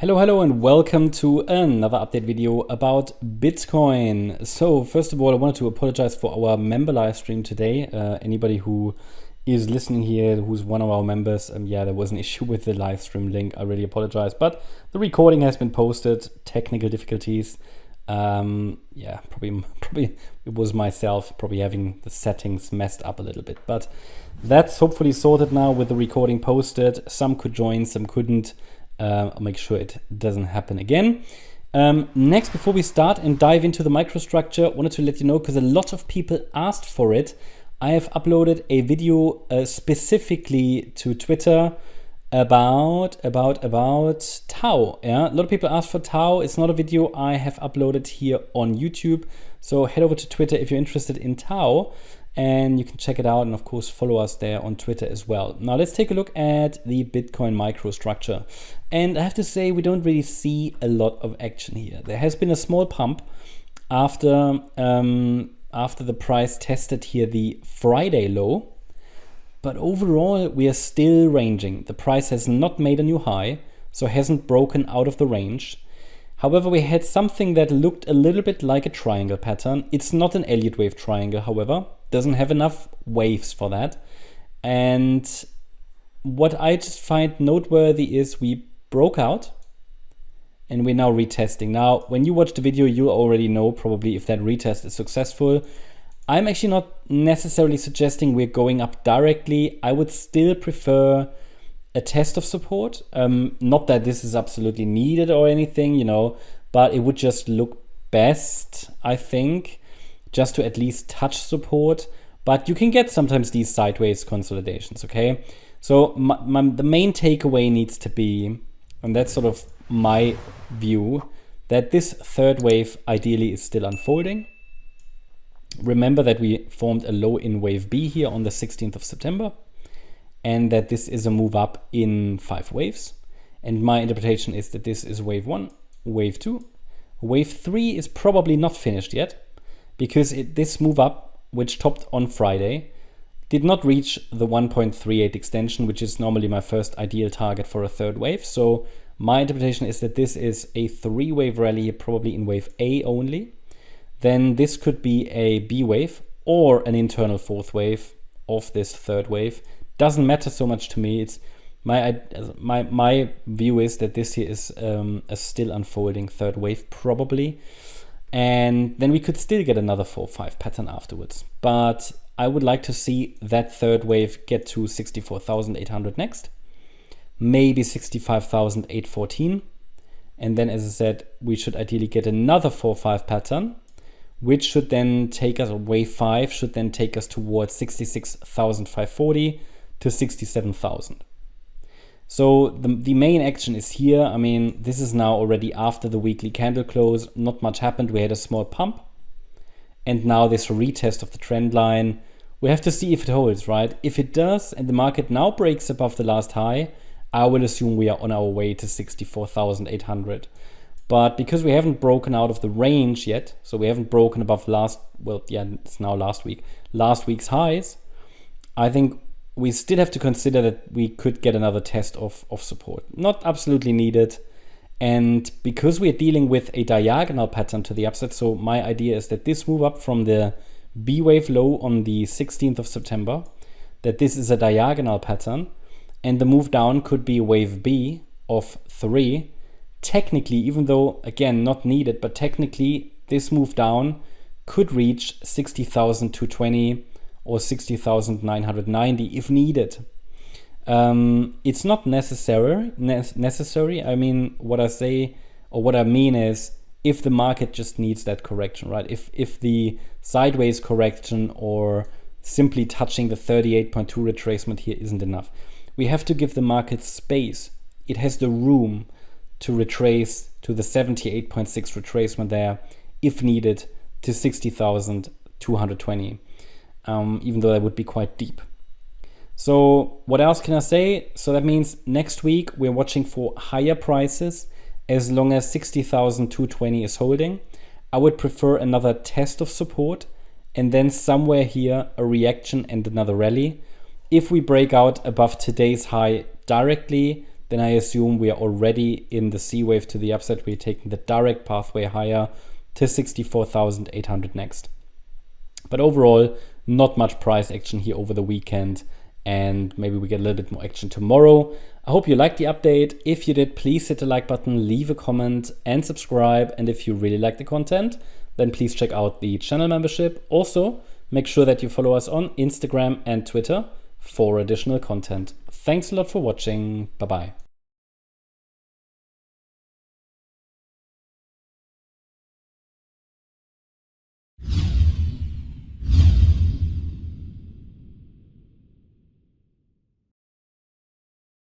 Hello and welcome to another update video about Bitcoin. So first of all, I wanted to apologize for our member live stream today. Anybody who is listening here, who's one of our members, yeah, there was an issue with the live stream link. I really apologize, but the recording has been posted. Technical difficulties. Yeah, probably it was myself probably having the settings messed up a little bit, but that's hopefully sorted now with the recording posted. Some could join, some couldn't. I'll make sure it doesn't happen again. Next, before we start and dive into the microstructure, I wanted to let you know, because a lot of people asked for it, I have uploaded a video specifically to Twitter about Tau. Yeah, a lot of people asked for Tau. It's not a video I have uploaded here on YouTube. So head over to Twitter if you're interested in Tau, and you can check it out, and of course follow us there on Twitter as well. Now let's take a look at the Bitcoin microstructure. And I have to say, we don't really see a lot of action here. There has been a small pump after the price tested here the Friday low, but overall we are still ranging. The price has not made a new high, so hasn't broken out of the range. However, we had something that looked a little bit like a triangle pattern. It's not an Elliott Wave triangle, however. Doesn't have enough waves for that. And what I just find noteworthy is we broke out and we're now retesting. Now, when you watch the video, you already know probably if that retest is successful. I'm actually not necessarily suggesting we're going up directly. I would still prefer a test of support. Not that this is absolutely needed or anything, you know, but it would just look best, I think, just to at least touch support. But you can get sometimes these sideways consolidations, okay? So the main takeaway needs to be, and that's sort of my view, that this third wave ideally is still unfolding. Remember that we formed a low in wave B here on the 16th of September. And that this is a move up in 5 waves. And my interpretation is that this is wave 1, wave 2. Wave 3 is probably not finished yet, because this move up, which topped on Friday, did not reach the 1.38 extension, which is normally my first ideal target for a third wave. So my interpretation is that this is a 3-wave rally, probably in wave A only. Then this could be a B wave or an internal 4th wave of this third wave. Doesn't matter so much to me. It's my view is that this here is a still unfolding third wave probably, and then we could still get another 4-5 pattern afterwards. But I would like to see that third wave get to 64,800 next, maybe 65,814, and then, as I said, we should ideally get another 4-5 pattern, which should then take us, wave 5 should then take us towards 66,540 to 67,000. So the main action is here. I mean, this is now already after the weekly candle close. Not much happened. We had a small pump, and now this retest of the trend line. We have to see if it holds, right? If it does, and the market now breaks above the last high, I will assume we are on our way to 64,800. But because we haven't broken out of the range yet, so we haven't broken above last week's highs, I think we still have to consider that we could get another test of support. Not absolutely needed. And because we're dealing with a diagonal pattern to the upside, so my idea is that this move up from the B wave low on the 16th of September, that this is a diagonal pattern, and the move down could be wave B of 3. Technically, even though, again, not needed, but technically this move down could reach 60,220 or 60,990 if needed. It's not necessary. I mean, what I say, or what I mean is, if the market just needs that correction, right? If the sideways correction or simply touching the 38.2 retracement here isn't enough, we have to give the market space. It has the room to retrace to the 78.6 retracement there, if needed, to 60,220. Even though that would be quite deep. So what else can I say? So that means next week we're watching for higher prices as long as 60,220 is holding. I would prefer another test of support, and then somewhere here a reaction and another rally. If we break out above today's high directly, then I assume we are already in the C wave to the upside. We're taking the direct pathway higher to 64,800 next. But overall, not much price action here over the weekend, and maybe we get a little bit more action tomorrow. I hope you liked the update. If you did, please hit the like button, leave a comment and subscribe. And if you really like the content, then please check out the channel membership. Also, make sure that you follow us on Instagram and Twitter for additional content. Thanks a lot for watching. Bye-bye.